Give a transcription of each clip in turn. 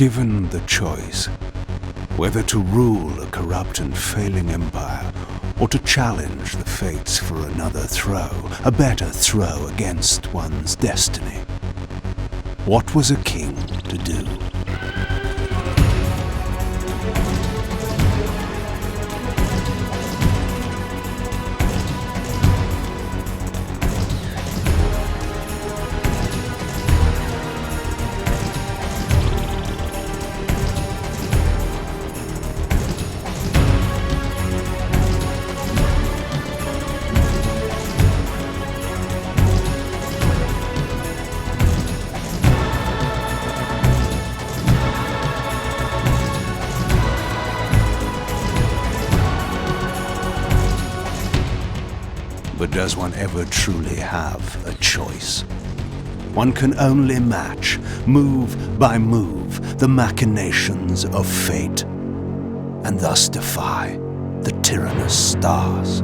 Given the choice, whether to rule a corrupt and failing empire, or to challenge the fates for another throw, a better throw against one's destiny, what was a king to do? But does one ever truly have a choice? One can only match, move by move, the machinations of fate, and thus defy the tyrannous stars.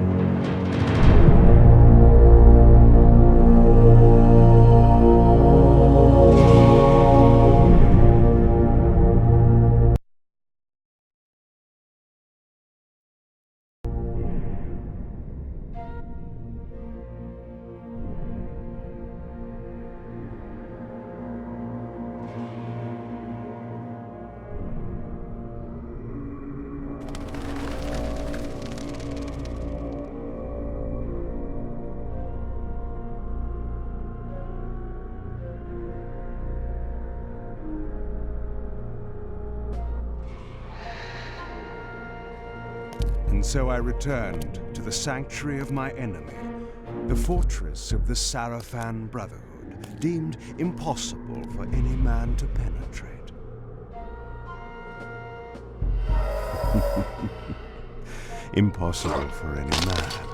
And so I returned to the sanctuary of my enemy, the fortress of the Sarafan Brotherhood, deemed impossible for any man to penetrate. Impossible for any man.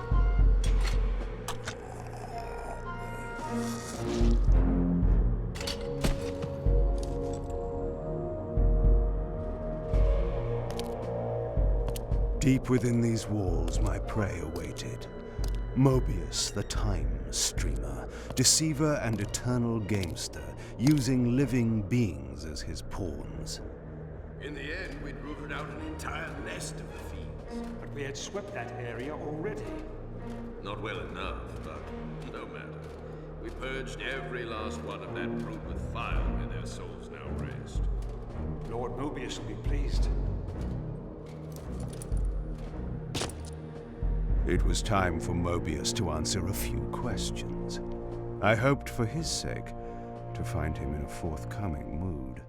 Deep within these walls, my prey awaited. Mobius, the time streamer, deceiver and eternal gamester, using living beings as his pawns. In the end, we'd rooted out an entire nest of the fiends. But we had swept that area already. Not well enough, but no matter. We purged every last one of that brood with fire where their souls now rest. Lord Mobius will be pleased. It was time for Mobius to answer a few questions. I hoped for his sake to find him in a forthcoming mood.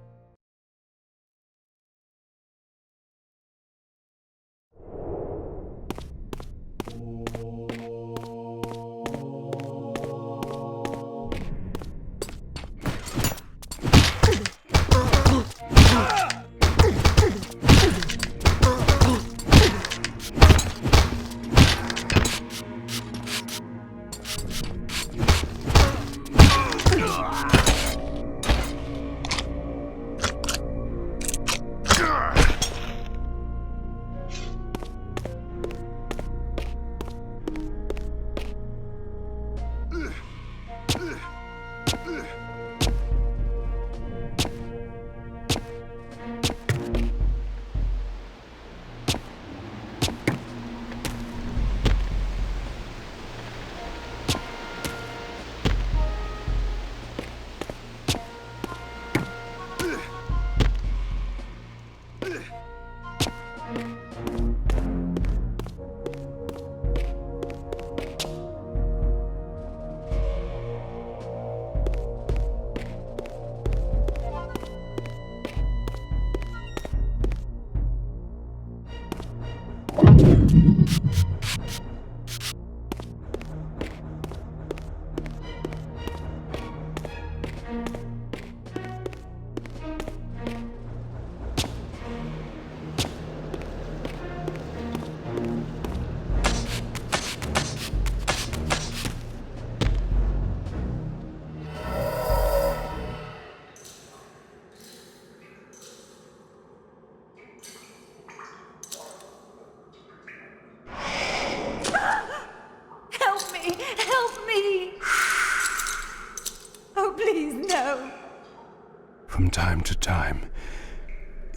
From time to time,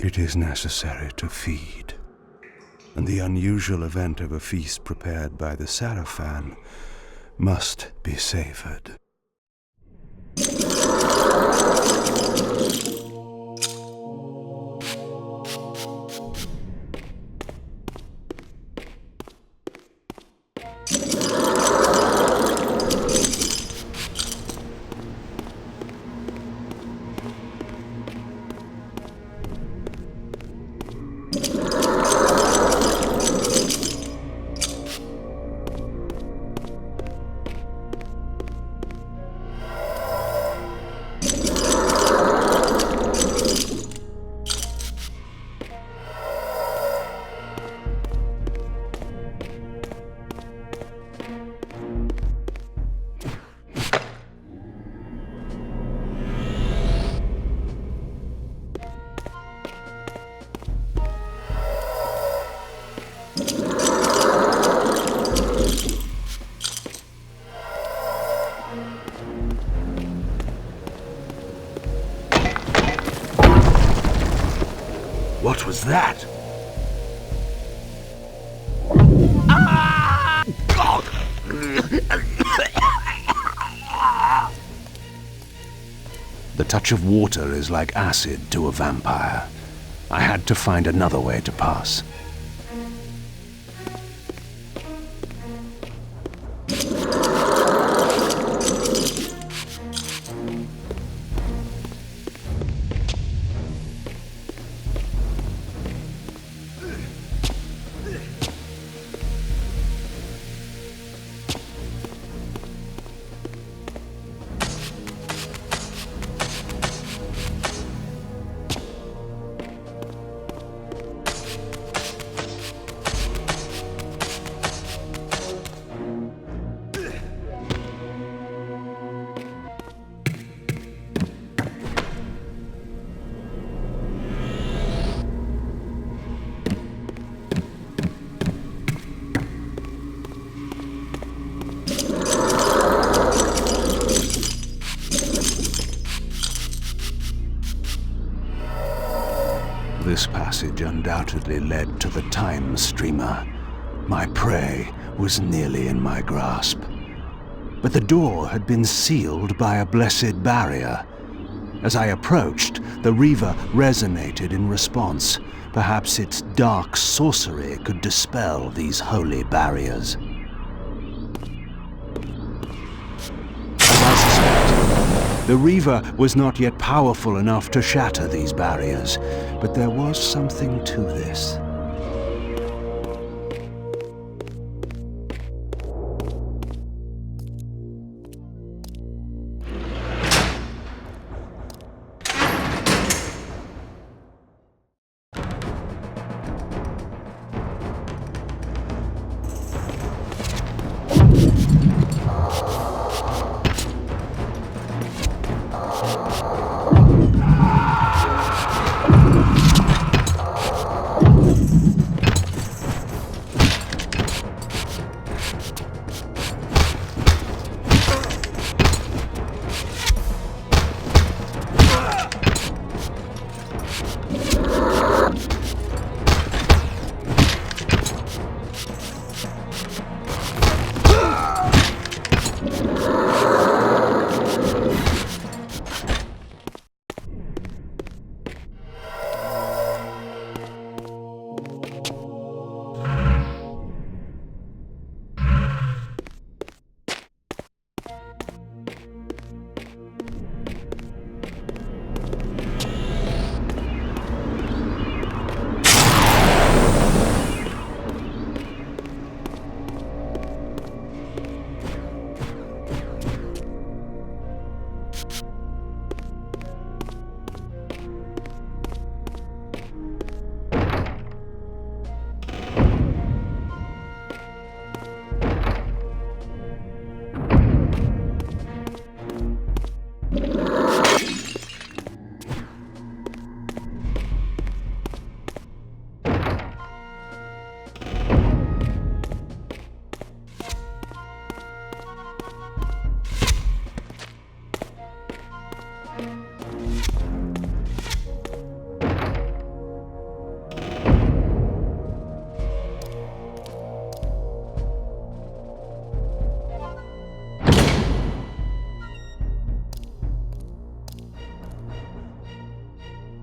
It is necessary to feed, and the unusual event of a feast prepared by the Sarafan must be savored. What was that? The touch of water is like acid to a vampire. I had to find another way to pass. This passage undoubtedly led to the time streamer. My prey was nearly in my grasp. But the door had been sealed by a blessed barrier. As I approached, the Reaver resonated in response. Perhaps its dark sorcery could dispel these holy barriers. As I suspected, the Reaver was not yet powerful enough to shatter these barriers, but there was something to this.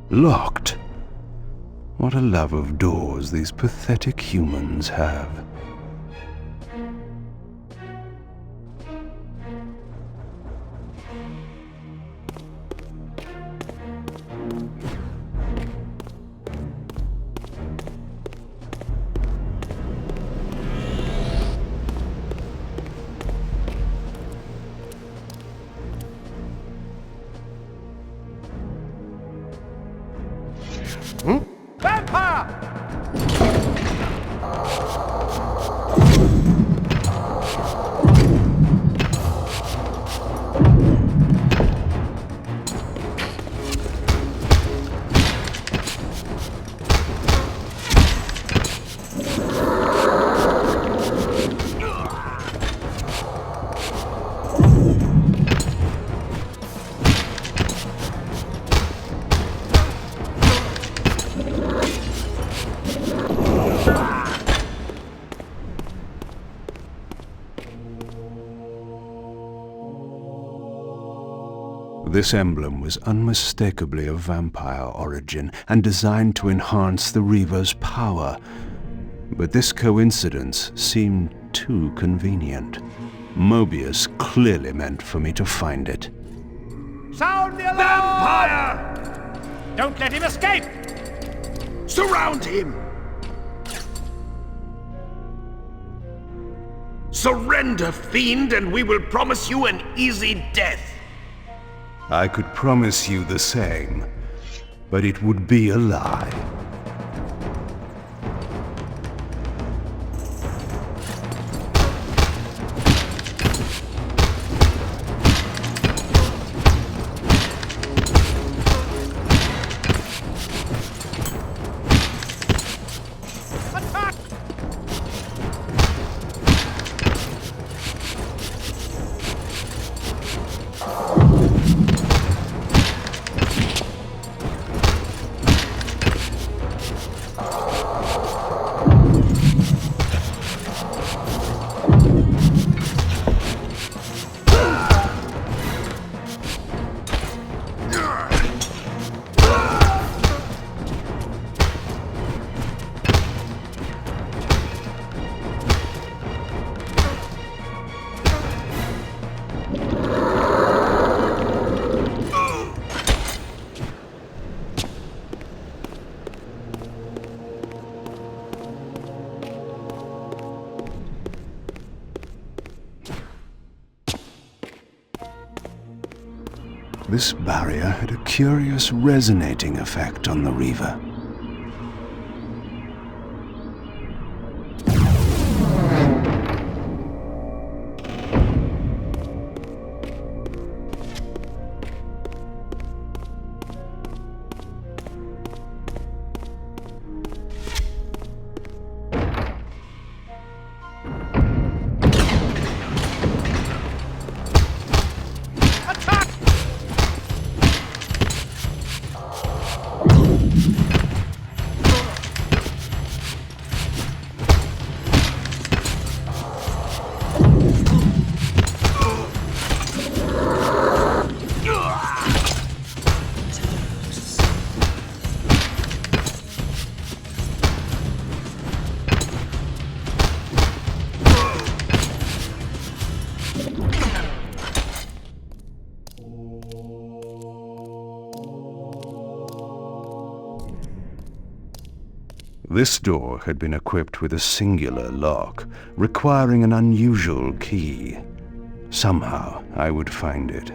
Locked. What a love of doors these pathetic humans have. Vampire! This emblem was unmistakably of vampire origin and designed to enhance the Reaver's power. But this coincidence seemed too convenient. Mobius clearly meant for me to find it. Sound the alarm! Vampire! Don't let him escape! Surround him! Surrender, fiend, and we will promise you an easy death. I could promise you the same, but it would be a lie. This barrier had a curious resonating effect on the Reaver. This door had been equipped with a singular lock, requiring an unusual key. Somehow, I would find it.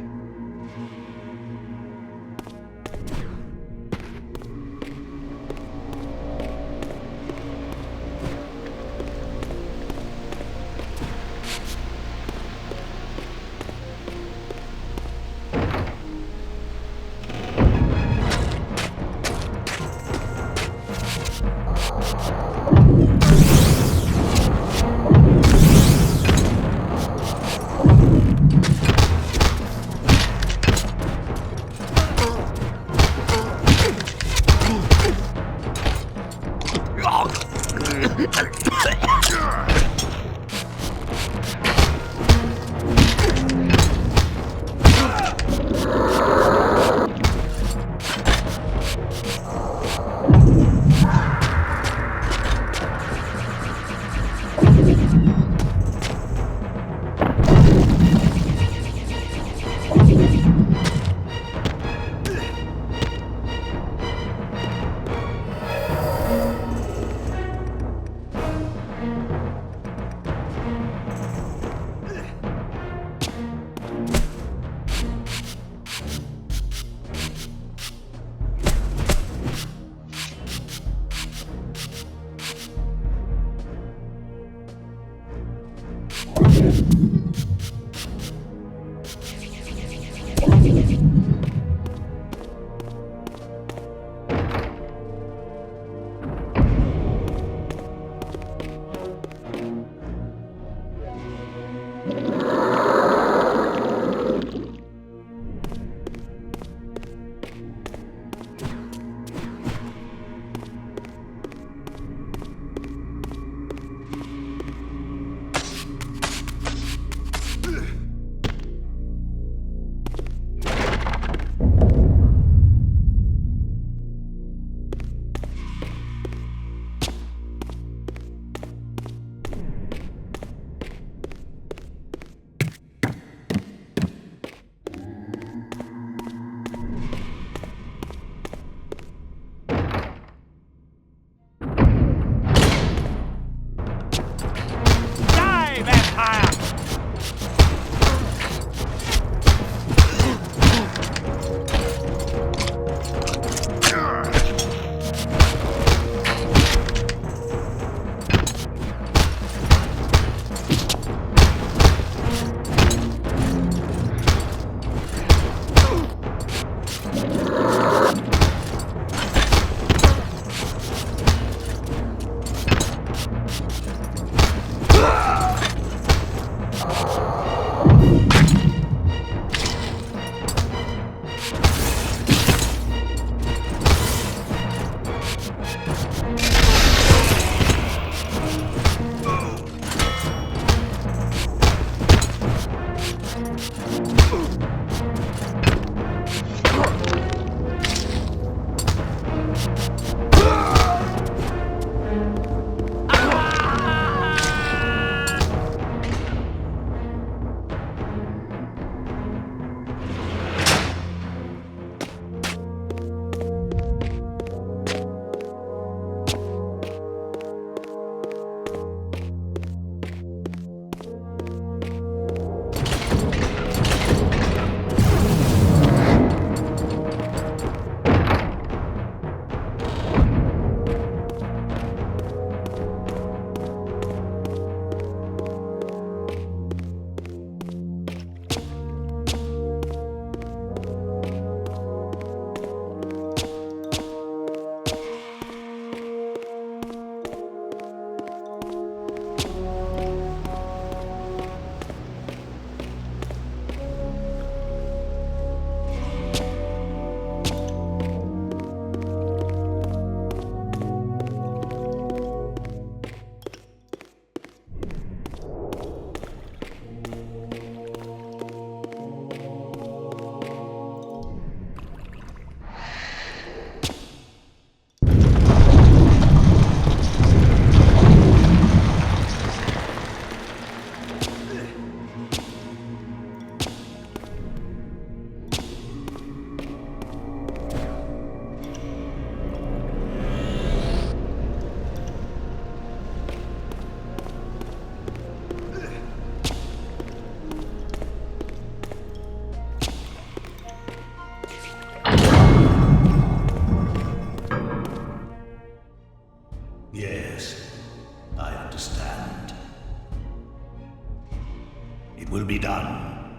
will be done.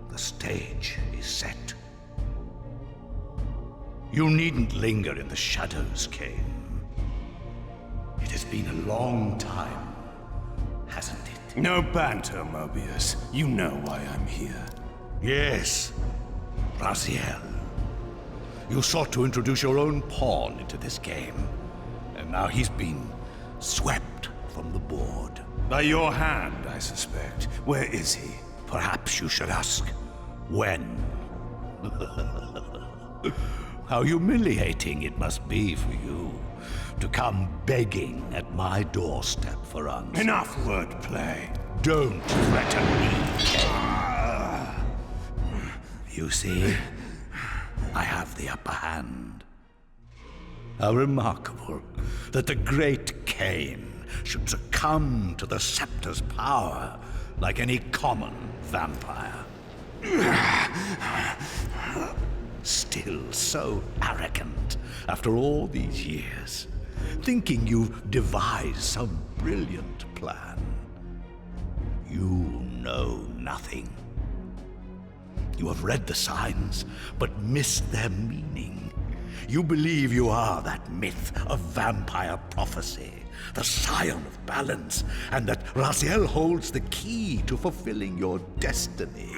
The stage is set. You needn't linger in the shadows, Kain. It has been a long time, hasn't it? No banter, Mobius. You know why I'm here. Yes, Raziel. You sought to introduce your own pawn into this game, and now he's been swept from the board. By your hand, I suspect. Where is he? Perhaps you should ask, when? How humiliating it must be for you to come begging at my doorstep for answers. Enough wordplay. Don't threaten me. You see, I have the upper hand. How remarkable that the great Kain should succumb to the scepter's power like any common vampire. Still so arrogant after all these years, thinking you've devised some brilliant plan. You know nothing. You have read the signs, but missed their meaning. You believe you are that myth of vampire prophecy, the scion of balance, and that Raziel holds the key to fulfilling your destiny.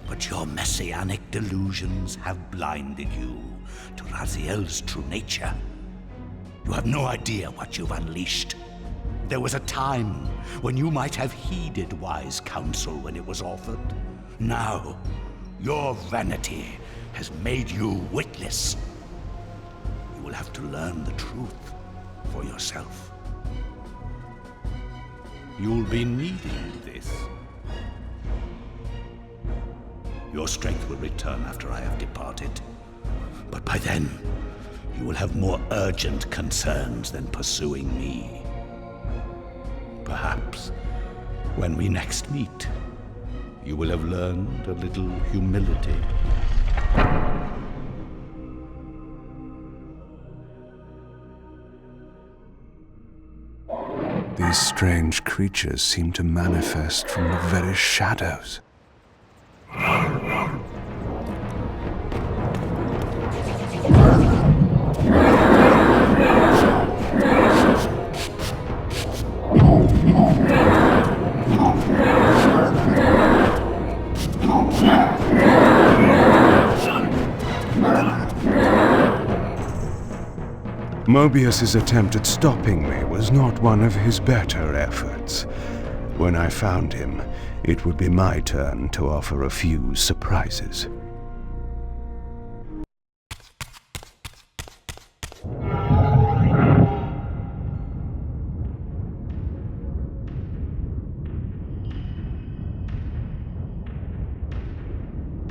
But your messianic delusions have blinded you to Raziel's true nature. You have no idea what you've unleashed. There was a time when you might have heeded wise counsel when it was offered. Now, your vanity has made you witless. You will have to learn the truth for yourself. You'll be needing this. Your strength will return after I have departed. But by then, you will have more urgent concerns than pursuing me. Perhaps, when we next meet, you will have learned a little humility. These strange creatures seem to manifest from the very shadows. Mobius's attempt at stopping me was not one of his better efforts. When I found him, it would be my turn to offer a few surprises.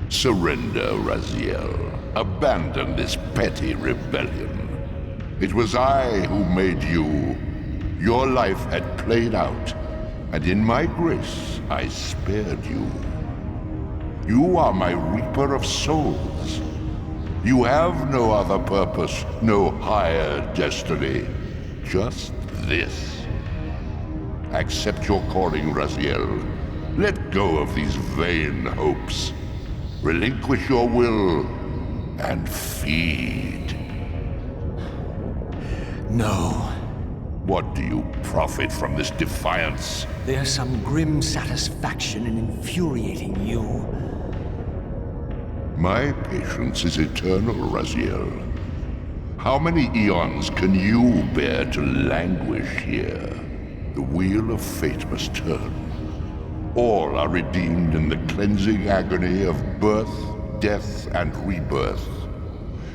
Surrender, Raziel. Abandon this petty rebellion. It was I who made you. Your life had played out, and in my grace, I spared you. You are my Reaper of Souls. You have no other purpose, no higher destiny. Just this. Accept your calling, Raziel. Let go of these vain hopes. Relinquish your will, and feed. No. What do you profit from this defiance? There's some grim satisfaction in infuriating you. My patience is eternal, Raziel. How many eons can you bear to languish here? The wheel of fate must turn. All are redeemed in the cleansing agony of birth, death, and rebirth.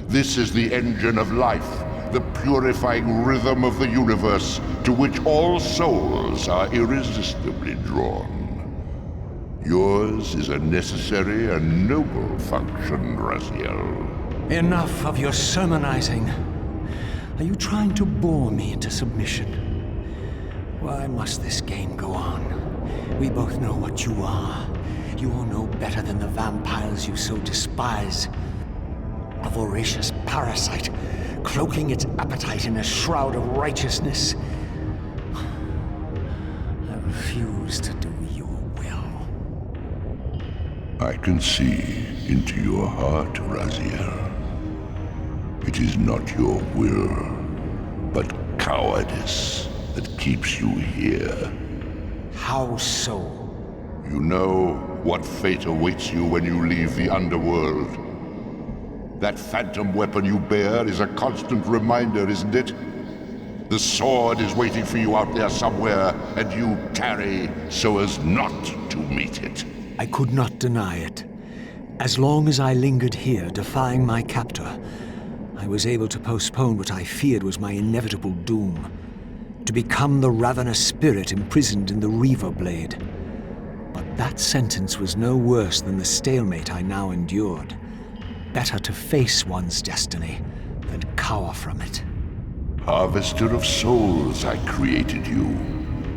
This is the engine of life, the purifying rhythm of the universe to which all souls are irresistibly drawn. Yours is a necessary and noble function, Raziel. Enough of your sermonizing. Are you trying to bore me into submission? Why must this game go on? We both know what you are. You are no better than the vampires you so despise. A voracious parasite, cloaking its appetite in a shroud of righteousness. I refuse to do your will. I can see into your heart, Raziel. It is not your will, but cowardice that keeps you here. How so? You know what fate awaits you when you leave the underworld. That phantom weapon you bear is a constant reminder, isn't it? The sword is waiting for you out there somewhere, and you tarry so as not to meet it. I could not deny it. As long as I lingered here, defying my captor, I was able to postpone what I feared was my inevitable doom. To become the ravenous spirit imprisoned in the Reaver Blade. But that sentence was no worse than the stalemate I now endured. Better to face one's destiny than cower from it. Harvester of souls, I created you.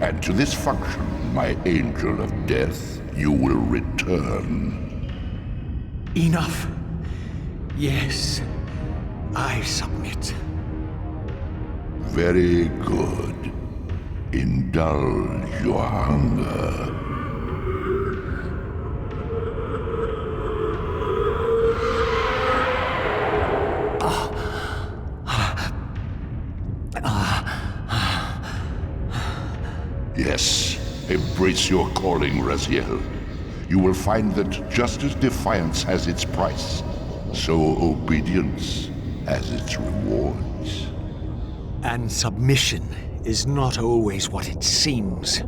And to this function, my angel of death, you will return. Enough. Yes, I submit. Very good. Indulge your hunger. Yes, embrace your calling, Raziel. You will find that just as defiance has its price, so obedience has its rewards. And submission is not always what it seems.